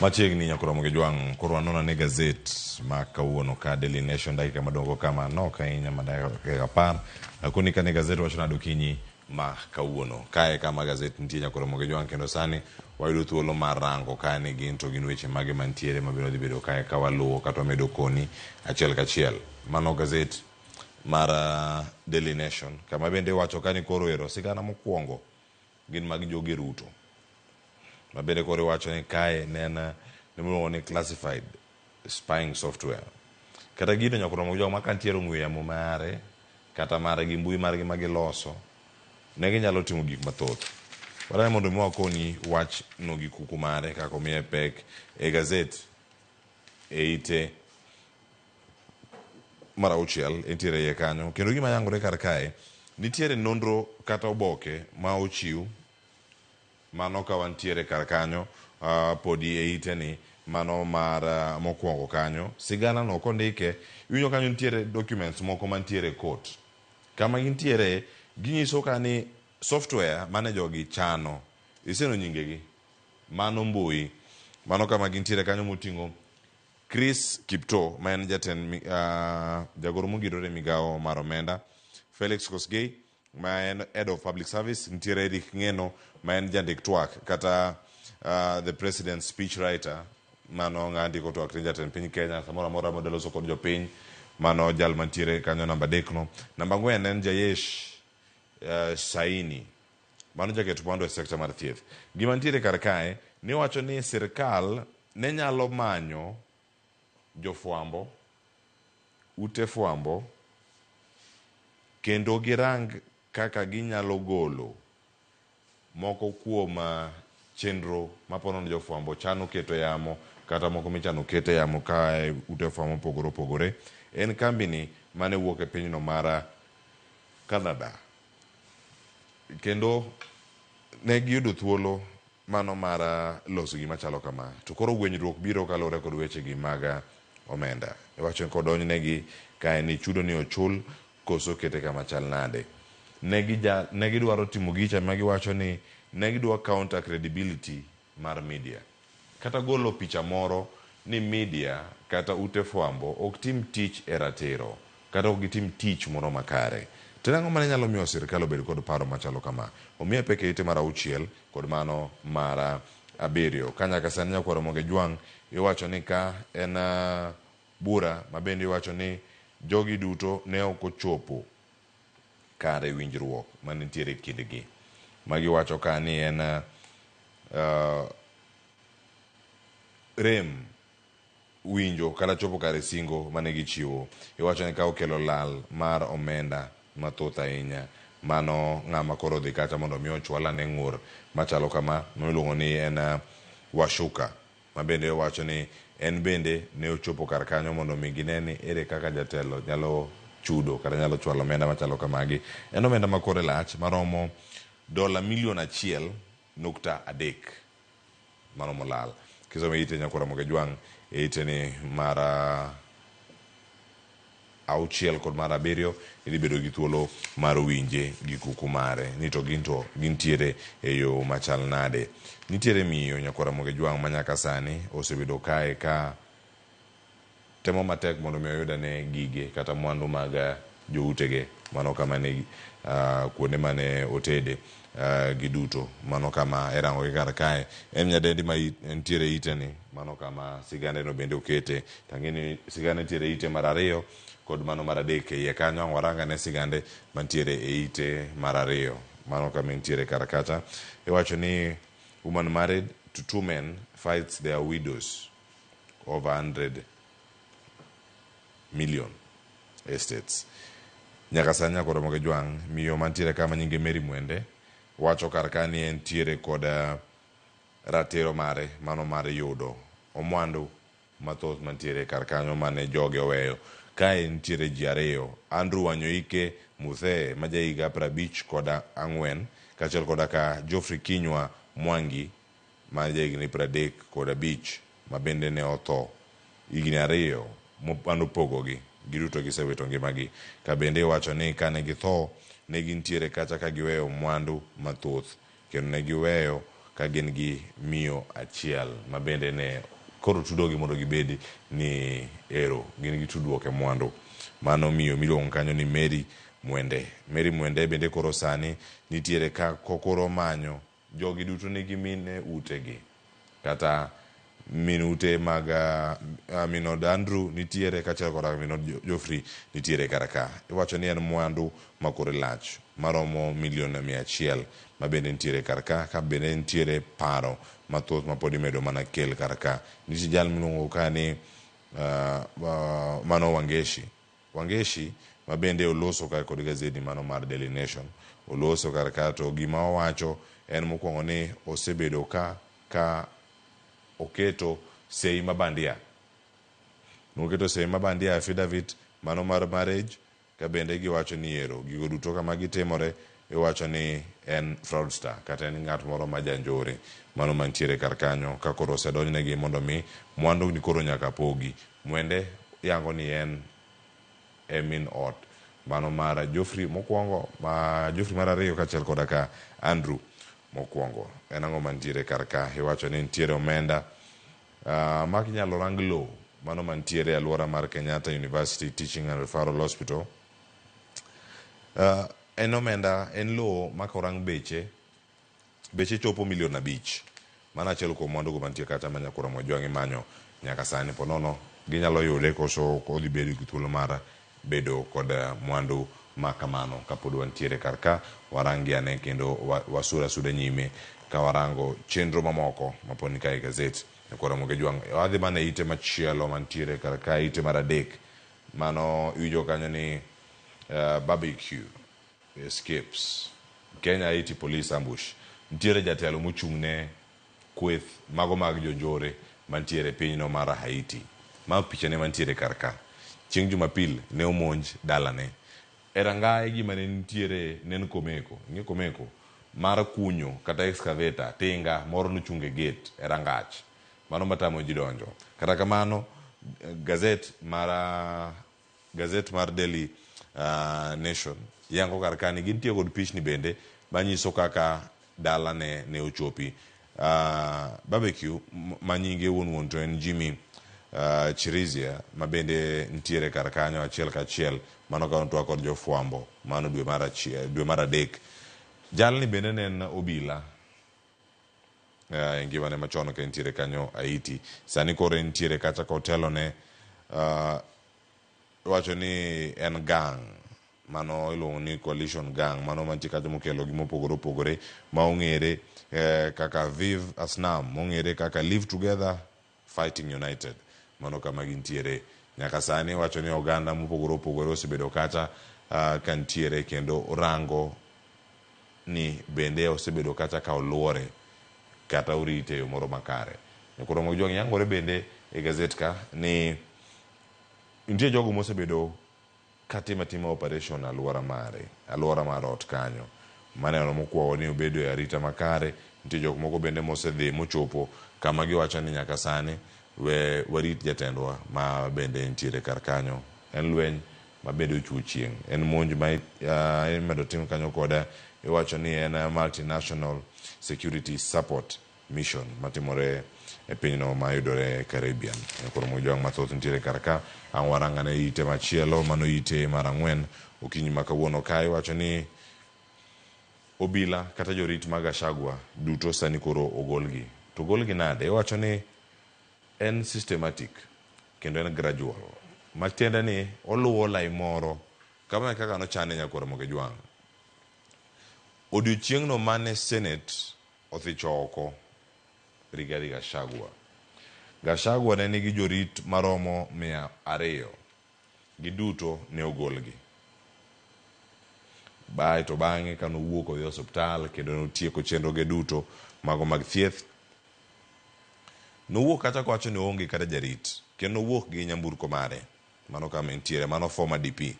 Machiegni nyakoromo gi jwang' koro anona ne gazet ma kawuono ka Daily Nation dakika madongo kama nok ahinya ma dakika 10 lakini ka ne gazet wacho nado kinyi ma kawuono kae kama gazet nitie nyakoromo gi jwang' kendo sani wayudo thuolo mar rango ka ne gin to gin weche mage mantiere mabiro dhi bedo kae ka waluwo kata wamedo koni achiel kachiel. Mano gazet mar Daily Nation kama bende wacho ka ni koro ero sigana mokwongo gin mag Jogi Ruto mabende koro wacho ni kae nena nimuongo ni classified spying software kata gino nyakoromo gi jwang' ma kantiere ong'we yamo mare kata mare gi mbui margi magiloso ne ginyalo timo gik mathoth. Wadwaro mondo mi wakoni wach no gi kuku mare kaka omiye pek e gazet e ite mar auchiel entiere iye kanyo kendo gima yangore kar kae nitiere nonro kata oboke ma ochiw mano ka wantiere kar kanyo podi e ite ni mano mar mokwongo kanyo sigana no kondike iwinjo kanyo nitiere documents moko mantiere court kama gintiere ginyiso ka ni software mane jogi chano iseno nyingegi mano mbui mano kama gintiere kanyo moting'o Chris Kipto ma en jatend jagoro mogirore migawo mar omenda, Felix Kosgei ma en head of public service, nitiere Eric Ngeno ma en jandik twak kata the president's speech writer mano ng'andiko twak ne jatend piny Kenya samoro amora modeloso kod jopiny mano jal mantiere kanyo namba 3 namba 4 en Jayesh Saini mano jaket mwandu e sekta mar thieth. Gima nitiere kar kae ni wacho ni sirkal ne nyalo manyo jofwambo ute fwambo kendo girang kaka ginyalo golo moko kuom chenro mapono ne jofwambo chano keto yamo kata moko michano keto yamo ka ute fwambo pogore en kambini mane wuok e pinyno mar Canada kendo ne giyudo thuolo mano mar loso gima chalo kama to koro gwenyruok biro kalore kod weche gi mag omenda iwacho ko donjnegi kae ni chudo ni ochul koso kete kama chal nade ne gidwaro timo gicha ma giwacho ni ne gidwa counter credibility mar media kata golo picha moro ni media kata ute fwambo ok tim tich e ratiro kata ok gitim tich moro makare. Tenang'o mane nyalo miyo sirkal obed kod paro machalo kama omiye peke ite mar auchiel kod mano mar 7 ka nyaka sani nyakwaromo gi jwang' iwacho ni ka en bura mabende iwacho ni jogi duto ne ok ochopo kare winjruok manitiere kindgi magiwacho ka ni en rem winjo kata chopo kare singo mane gichiwo iwacho ni ka okelo lal mar omenda mathoth ahinya mano ng'ama koro dhi kata mondo mi ochwala ne ng'ur machalo kama miluongo ni en Washuka mabende wacho ni en bende ne ochopo kar kanyo mondo mi gineni ere kaka jatelo nyalo chudo kata nyalo chwalo omenda machalo kamagi. En omenda makore lach maromo $1.3 maromo lal kisomo ite nyakwaromo gi jwang' ite ni mar auchiel kod mar 7 idhi bedo gi thuolo mar winje gi kuku mare ni to gintiere e yo machal nade. Nitiere miyo nyakwaromo gi jwang' manyaka sani osebedo kae ka temo matek mondo mi oyuda ne gige kata mwandu mag joutege mano kama ne kuonde mane otede giduto mano kama erango gi kar kae en nyadendi ma nitiere ite ni mano kama sigande no bende okete tangeni sigande nitiere ite mar 2 kod mano mar 3 iye kanyo waranga ne sigande mantiere e ite mar 2 mano kama nitiere kar kacha iwacho ni woman married to 2 men fights their widows over 100 million estates. Nyaka sani nyakoromo gi jwang' miyo mantiere kama nyinge Mary Mwende wacho kar ka ni entiere kod ratiro mare mano mar yudo omwandu mathoth mantiere kar kanyo mane joge oweyo kae nitiere ji 2 Andrew Wanyoike Muthee ma jahiga 54 kachiel koda ka Geoffrey Kinyua Mwangi ma jahigni 35 ma bende ne otho higni 2 mopando pogogi giduto gisewito ngimagi ka bende wacho ni kane githo ne gintiere kacha ka giweyo mwandu mathoth kendo ne giweyo ka gin gi miyo achiel ma bende ne koro tudogi mondo gibedi ni ero gin gi tudruok e mwandu. Mano miyo miluongo kanyo ni Mary Mwende. Mary Mwende bende koro sani nitiere ka kokoro manyo jogi duto nigi mine utegi, kata min ute mag Minod Andrew nitiere kachiel kod Minod Geoffrey nitiere karaka. Iwacho ni en mwandu makore lach maromo $100,000 ma bende nitiere karaka, ka bende nitiere paro mathoth ma pod imedo mana kel karaka. Nitie jal miluongo ka ni mano Wangeshi ma bende oloso ka kod gazeti mano mar Daily Nation. Oloso karaka to gima owacho en mokwongo ni osebedo ka oketo sei mabandia. Noketo sei mabandia affidavit mano mar marriage, ka bende giwacho ni ero gigo duto kama gitimore iwacho ni en fraudster kata en ng'at moro ma janjore. Mano mantiere kar kanyo ka koro osedonjnegi mondo mi mwandu ni koro nyaka pogi. Mwende yango ni en min ot mano mar Geoffrey mokwongo, ma Geoffrey mar ariyo kachiel koda ka Andrew mokwongo. En ang'o mantiere kar ka? Iwacho ni nitiere omenda ma kinyalo rang low mano mantiere alwora mar Kenyatta University Teaching and Referral Hospital. En omenda, en low ma korang beche chopo $5,000,000. Mano achiel kuom mwandu go mantie kata ma Nyakura Mojwang' manyo nyaka sani. Ponono ginyalo yude koso kodhi bedo gi thuolo mar bedo kod mwandu ma kamano kapod wantiere kar ka warangi ane kendo wasura nyime ka warango chenro mamoko mapod ni kae gazet Nyakura Mojwang'. Wadhi mana ite machielo mantiere kar ka, ite mar adek. Mano iwinjo kanyo ni barbecue escapes Kenya Haiti police ambush. Nitiere jatelo mochung'ne kweth mago mag jonjore mantiere pinyno mar Haiti. Ma pichane mantiere kar ka. Chieng' Jumapil ne omonj dalane. Erangae gima ne nitiere nen komeko. Ng'e komeko mar kunyo kata excavator tinga moro nochunge gate erangach. Mano matamo ji donjo. Kata kamano gazet mar Daily Nation yango kar ka ni gintie kod pichni bende manyiso kaka dala ne ochopi. Barbecue manyinge wuon to en Jimmy Chirizia ma bende ntiere kar kanyo achiel kachiel. Mano ka ontwa kod jofwambo mano dwe mar adek. Jalni bende nen obila ngimane machon ka ntiere kanyo Haiti. Sani koro ntiere kacha kotelo ne wacho ni en gang mano iluongo ni coalition gang mano mantie kacha mokelo gi mopogore opogore ma ong'ere kaka Vive Asnam, mong'ere kaka Live Together Fighting United. Mano kama gintiere nyaka sani. Wacho ni oganda mopogore opogore osebedo kacha ka ntiere kendo rango ni bende osebedo kacha ka oluore kata orite yo moro makare. Nyakura Mojwang' yangore bende e gazet ka ni nitie jogo mosebedo katima operation alwora mar ot kanyo. Maneno mokwongo ni obedo e arita makare. Nitie jok moko bende mosedhi mochopo kama giwacho ni nyaka sani warit jatendwa ma bende ntiere kar kanyo. En lweny ma bedo chu chieng'. En monj ma imedo tim kanyo koda iwacho ni en multinational security support mission matimore e pinyno ma yudore Caribbean. Nyakura Mojwang' mathoth ntiere kar ka. Ang' warangane ite machielo mano ite mar 4 okinyi ma kawuono ka. Iwacho ni obila kata jorit mag Gachagua duto sani koro ogolgi. To ogolgi nade? Iwacho ni en systematic kendo en gradual. Matiende ni oluwo lai moro kama kaka nochane Nyakura Mojwang'. Odiochieng'no mane Senate othicho oko Rigathi Gachagua ne nigi jorit maromo 200. Giduto ne ogolgi. To bang'e ka nowuok odhi osiptal kendo notieko chenro ge duto mago mag thieth, nowuok kata kwacho ni onge kata jarit kendo nowuok gi nyamburko mare. Mano kama ntiere, mano former DP.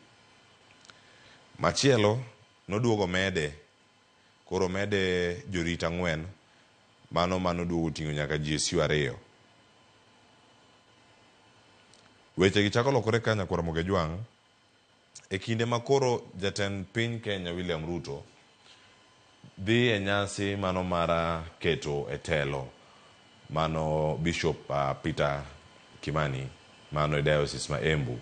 Machielo noduogo mede, koro mede jorit 4. Mano duogo ting'o nyaka GSU 2. Weche gi chako lokore ka Nyakura Mojwang' e kinde ma koro jatend piny Kenya William Ruto dhi e nyasi mano mar keto e telo mano Bishop Peter Kimani mano e diocese ma Embu.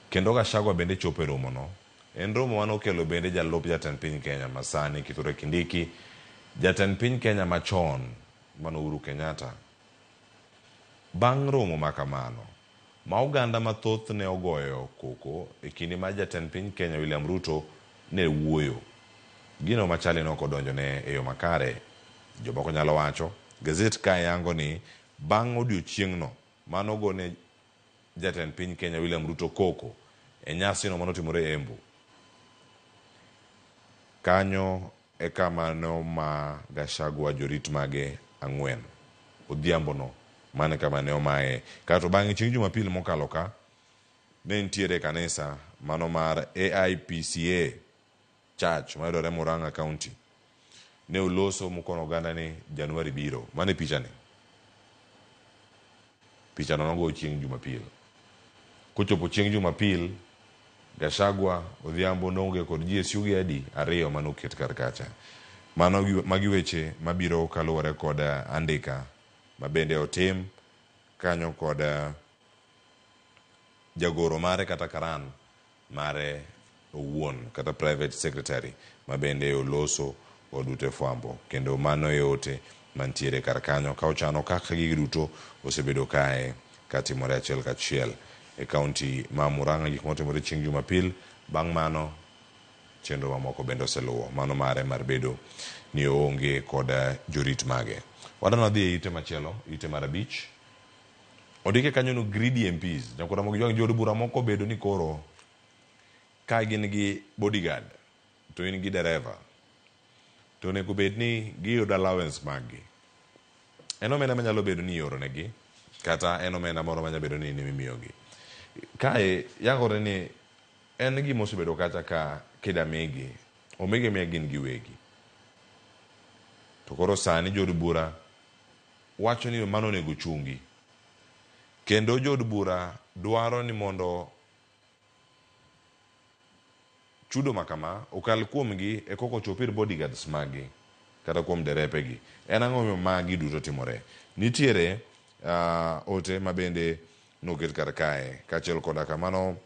Kendo Gachagua bende chopo e romono. En romo mano okelo bende jalup jatend piny Kenya masani Kithure Kindiki, jatend piny Kenya machon mano Uhuru Kenyatta. Bang' romo makamano, ma oganda mathoth ne ogoyo koko e kinde ma jatend piny Kenya William Ruto ne wuoyo. Gino machali no kodonjone e yo makare. Jomoko nyalo wacho, gazet ka yango ni bang' odiochieng'no mano gone jatend piny Kenya William Ruto koko e nyasi no manotimore e Embu. Kanyo e kama no ma Gachagua jorit mage 4 odhiambo no mane kama ne omae. Kato bang'e chieng' Jumapil mokalo ka ne nitiere kanisa mano mar AIPCA Church mayudore Murang'a County. Ne uloso mukono oganda ni Januari biro. Mane pichani? Pichano nogo chieng' Jumapil. Kochopo chieng' Jumapil, Gachagua odhiambo nonge kod GSU adi 2 manoket kar kacha. Mano magi weche mabiro kaluwore kod andika mabende otim kanyo kod jagoro mare kata karan mare owuon kata private secretary mabende oloso kod ute fwambo. Kendo mano e ote mantiere kar kanyo ka ochano kaka gigi duto osebedo kae katimore achiel kachiel e kaunti ma Murang'a. Gik motimore chieng' Jumapil, bang' mano chenro mamoko bende oseluwo. Mano mare mar bedo ni oonge kod jorit mage. Wadano dhi e ite machielo, ite mar 5. Odike kanyo no greedy MPs. Nyakora mogi jood bura moko bedo ni koro ka gin gi bodyguard to in gi dereva to nego bed ni giyudo allowance maggi. En omenda manyalo bedo ni ioronegi kata en omenda moro manyalo bedo ni imiyogi. Kae yangore ni en gima osebedo kacha ka kidamigi omege miya gin giwegi. To koro sani jood bura wacho ni mano nego chungi. Kendo jood bura dwaro ni mondo chudo makama okal kuomgi e koko chopir bodyguards magi kata kuom derepegi. En ang'o magi duto timore? Nitiere ote mabende noket kar kae kachiel koda kamano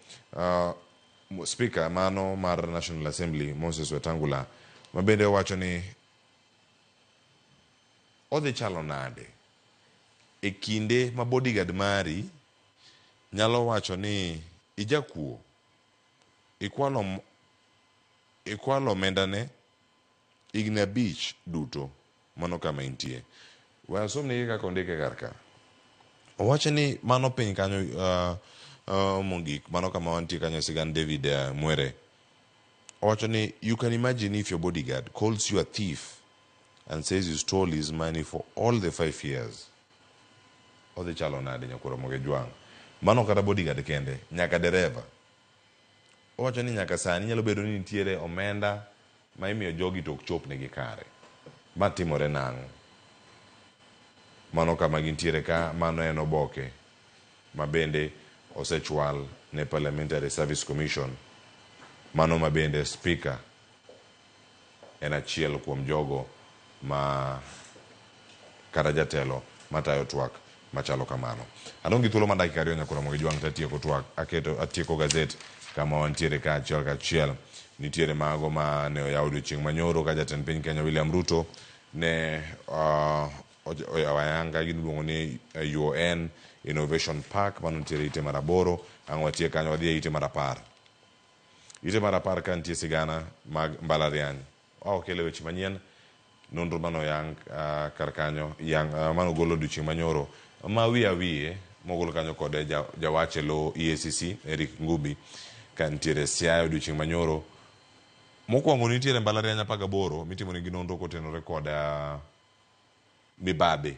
speaker mano mar National Assembly Moses Wetangula mabende wacho ni odhi chalo nade e kinde ma bodyguard mari nyalo wacho ni ijakuo ikwalo omendane higni 5 duto mano kama intie. Wasomni kaka ondike kar ka. Owacho ni mano piny kanyo mogik mano kama wantie kanyo sigand David Mwere. Owacho ni you can imagine if your bodyguard calls you a thief and says you stole his money for all the 5 years. Odhi chalo nade nyakura moge jwang'. Mano kata bodyguard kende, nyaka dereva. Owacho ni nyaka sani nyalo bedo ni nitiere omenda ma imiyo jogi tok chopnegi kare. Ma timore nang'o? Mano kama gintiere ka, mano en oboke mabende osechwal ne Parliamentary Service Commission. Mano mabende speaker en achiel kuom jogo ma kata jatelo matayo twak machalo kamano. Adongi thuolo ma dakika 2 nyakura mogi jwang' tatieko twak atieko gazet kama wantiere ka achiel kachiel. Nitiere mago ma ne oyaw odiochieng' manyoro ka jatend piny Kenya William Ruto ne oyanga giluongo ni UN Innovation Park mano nitiere ite mar 8. Ang' watie kanyo wadhi e ite mar 10. Ite mar 10 ka nitie sigana mag mbalariany. Okele weche manyien nonro mano yang kar kanyo mano golo odiochieng' manyoro ma wiye mogol kanyo kod jawache lo EACC Eric Ngubi ka nitiere Siaya odiochieng' manyoro. Mokwongo nitiere mbalariany 18 mitimo negi nonro kotenore kod mibabe.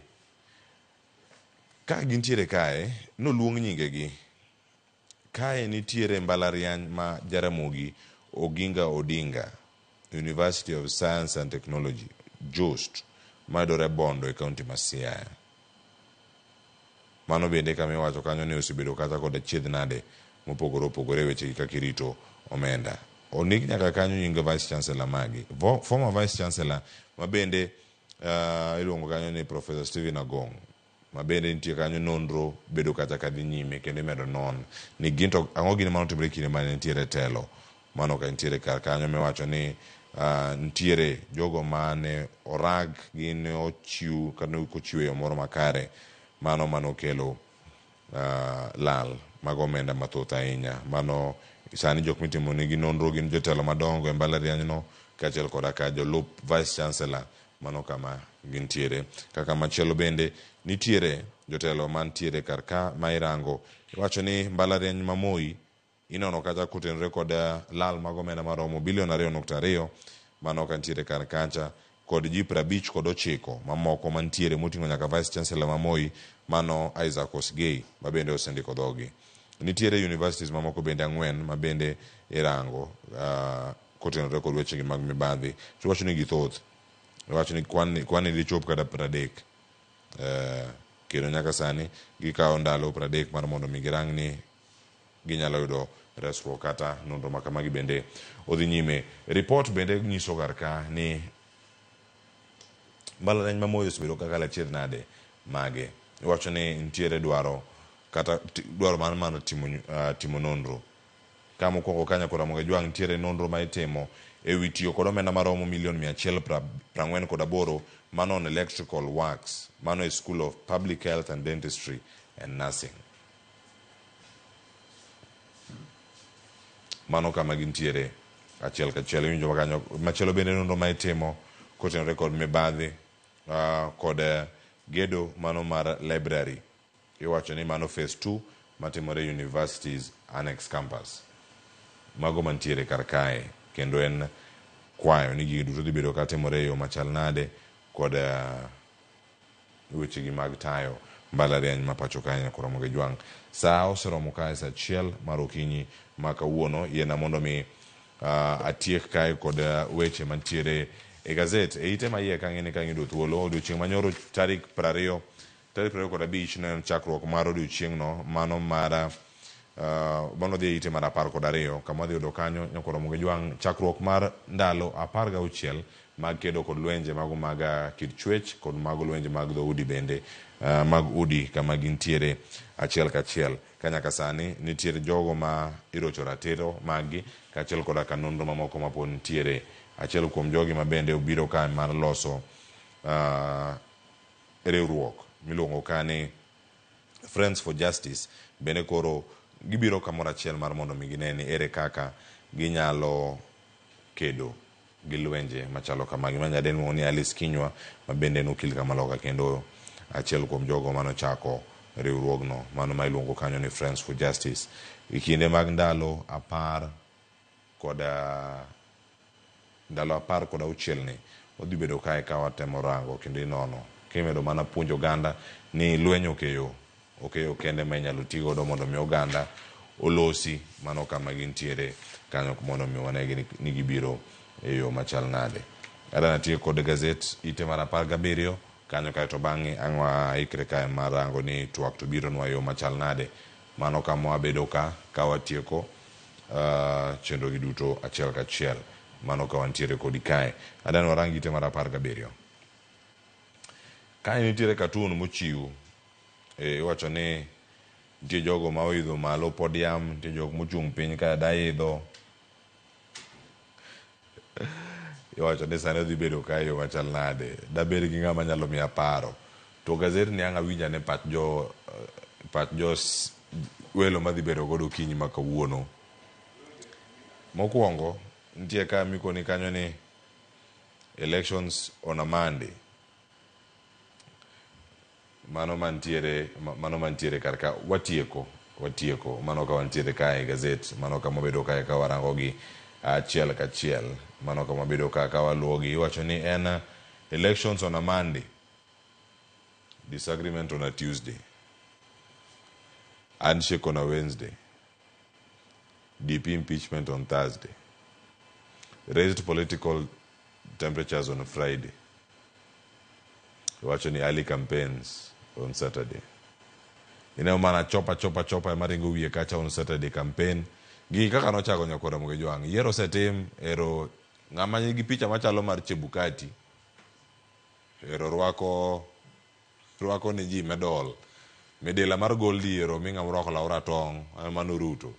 Ka gintiere kae noluong nyingegi. Kae nitiere mbalariany ma Jaramogi Oginga Odinga University of Science and Technology JOST mayudore Bondo e kaunti ma Siaya. Mano bende kama iwacho kanyo ne osebedo kata kod chiedh nade mopogore opogore weche kaka irito omenda. Onik nyaka kanyo nying vice chancellor magi. Former vice chancellor mabende iluongo kanyo ni Professor Stephen Agong, ma bende nitie kanyo nonro bedo kata kadhi nyime kendo imedo non ni gin to ang'o gini mano timore kinde mane nitiere telo mano ka nitiere kar kanyo miwacho ni nitiere jogo mane orag gin ochiw kata kochiw e yo moro makare mano manokelo lal mag omenda mathoth ahinya. Mano sani jok mitimo nigi nonro gin jotelo madongo e mbalariany no kaachiel koda ka jolup vice chancellor mano kama gintiere. Kaka machielo bende nitiere jotelo mantiere kar ka ma irango iwacho ni mbalariany ma Moi inono kata kotenore kod lal mag omenda maromo bilion 2.2 mano ka nitiere kar kacha kod ji 59 mamoko mantiere moting'o nyaka vice chancellor ma Moi mano Isaac Osgei ma bende osendiko dhogi. Nitiere universities mamoko bende 4 ma bende irango kotenore kod wechegi mag mibadhi. Iwacho ni githoth, iwacho ni kwan dichop kata 30 kendo nyaka sani gikawo ndalo 30 mar mondo mi girang ni ginyalo yudo resruok kata nonro ma kamagi bende odhi nyime. Report bende nyiso kar ka ni mbalariany ma Moi osebedo kaka lachier nade mage. Iwacho ni nitiere dwaro mar timo nonro. Ka mokwongo kanya kora Mogejwang nitiere nonro ma itimo e wi tiyo kod omenda maromo milion 148 mano on electrical works mano e School of Public Health and Dentistry and Nursing. Mano kama gintiere achiel kachiel winjo kanyo. Machielo bende nonro ma itimo kotenore kod mibadhi kod gedo mano mar library. Iwacho ni mano phase 2 matimore universities annex campus mago mantiere kar kae kendo en kwayo ni gigi duto dhi bedo ka timore e yo machal nade kod wechegi mag tayo mbalariany ma pacho kae koro Mogejwang. Sa oseromo kae sa 1 mar okinyi ma kawuono yiena mondo mi atiek kae kod weche mantiere e gazet e ite ma iye kang'ini kang'ido thuolo odiochieng' manyoro tarik 25 ne chakruok mar odiochieng'no mano mar mano dhi ite mar 12 kama dhi yudo kanyo nyakoro Mogejwang chakruok mar ndalo 16 mag kedo kod lwenje mago mag kit chwech kod mago lwenje mag dhoudi bende mag udi kama gintiere achiel kachiel. Kanyaka sani nitiere jogo ma irocho ratiro magi kaachiel koda ka nonro mamoko mapod nitiere. Achiel kuom jogi ma bende obiro ka mar loso riwruok miluongo ka ni Friends for Justice bende koro gibiro kamoro achiel mar mondo mi gine ni ere kaka ginyalo kedo gi lwenje machalo kamagi. Manyadeni miluongo ni Alice Kinyua ma bende en okil kamaloka kendo achiel kuom jogo manochako riwruogno mano ma iluongo kanyo ni Friends for Justice. E kinde mag ndalo 16 ni odhi bedo kae ka watemo rango kendo inono kimedo mana puonjo oganda ni lweny okeyo kende ma inyalo ti godo mondo mi oganda olosi mano kama gintiere kanyo mondo mi wane ni gibiro e yo machal nade. Adana tiyo kod gazet ite mar 17 kanyo kae to bang'e ang'wa ikre kae mar rango ni twak to biro nwa yo machal nade mano kama wabedo ka watieko chenro gi duto achiel kachiel mano ka wantiere kodi kae. Adana warangi ite mar 17 kae nitiere katun mochiw iwacho ni nitie jogo ma oidho malo podium, nitie jogo mochung' piny ka daidho. Iwacho ni sani odhi bedo kae yo machal nade dabed gi ng'ama nyalo miya paro. To gazet ni ang' awinja ne pach jo welo madhi bedo godo kinyi ma kawuono. Mokwongo nitie ka mikoni kanyo ni elections on a Monday. Mano mantiere kar ka watieko mano ka wantiere kae gazet mano ka mobedo kae ka warango gi achiel kachiel mano ka mobedo ka waluogi. Iwacho ni en elections on a Monday, disagreement on a Tuesday, handshake on a Wednesday, DP impeachment on Thursday, raised political temperatures on a Friday. Iwacho ni early campaigns on Saturday. Mana chopa maringo wiye kacha on Saturday campaign. Gi kaka nochago nyakora Mogejwang. Yiero setim ero ng'ama nigi picha machalo mar Chebukati. ero rwako ni ji medol midila mar gold ero minga mroko Laura Tong mano Ruto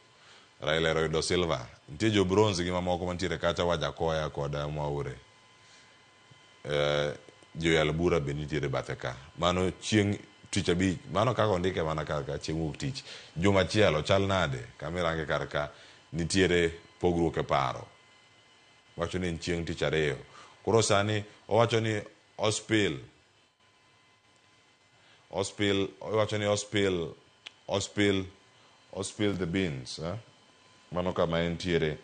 Raila Roydo Silva nitie jo bronze gi mamoko mantiere kacha Wajakoya kod Mwaure jo Yalbura be nitiere bathe ka mano chieng' tich abich mano kaka ondike mana kaka chieng' wuok tich juma chielo chal nade kamirange karka nitiere pogruok e paro wacho ni chieng' tich ariyo koro sani owacho ni ospil wacho ni ospil the beans mano kama entiere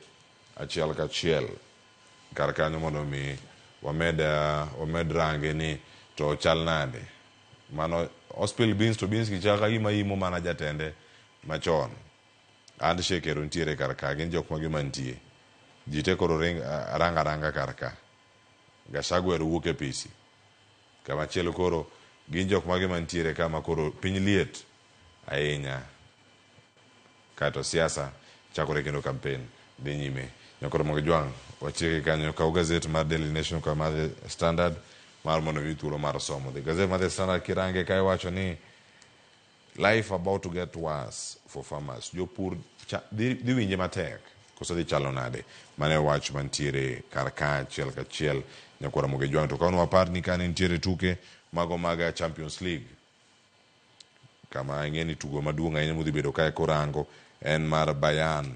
achiel kachiel kar kanyo mondo mi wamed range ni to chal nade mano ospil beans to beans kichaka gima imo mana jatende machon and shekero ntiere kar ka gin jok magi mantie jite koro ranga kar ka Gachagua wuok e pisi kama chielo koro gin jok magi mantiere kama koro piny liet ahinya kato siasa chakore kendo campaign dhi nyime nyakoro Mogejwang' wachike kanyo kaw gazet mar Daily Nation kwa mar Standard mar mondo vithuolo mar somo the gazet mar Standard kirange kai wacho ni life about to get worse for farmers jopur dhi winje matek koso dhi chalo nade mane wach mantiere kar ka achiel kachiel nyakoro Mogejwang' to kano wapar ni kane nitiere tuke mago maga Champions League kama ing'eni tugo maduong' ahinya modhi bedo kae korango en mar Bayern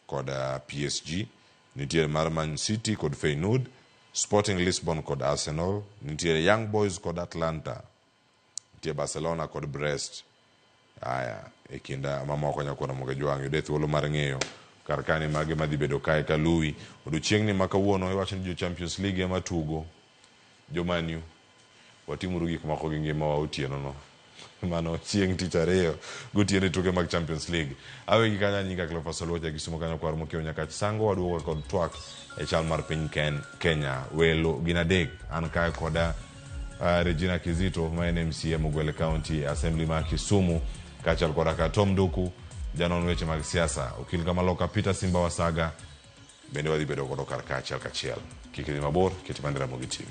kod PSG nitiere mar Man City kod Feyenoord Sporting Lisbon kod Arsenal nitiere Young Boys kod Atlanta nitiere Barcelona kod Brest aya e kinda mamoko nyakoro Mogejwang' yude thuolo mar ng'eyo kar kani mage madhi bedo kae ka luwi odiochieng' ni makawuono iwacho ni jo Champions League ema tugo jo Man U watimuru gik moko gi ngima otieno no mano chieng' tich ariyo gotieno tuke mag Champions League awe gi kanya nyinga Cleophas Oluoch gisumo kanyo kwar mokiewo nyaka sango waduogo kod twak e chal mar piny Kenya welo gin adek an kae koda Regina Kizito ma en MCA Mogwele County Assembly ma Kisumu kachal koda ka Tom Duku janon weche mag siasa okil kamaloka Peter Simba Wasaga bende wadhi bedo kodo kar kachiel kik idhi mabor keti bandera Mugi TV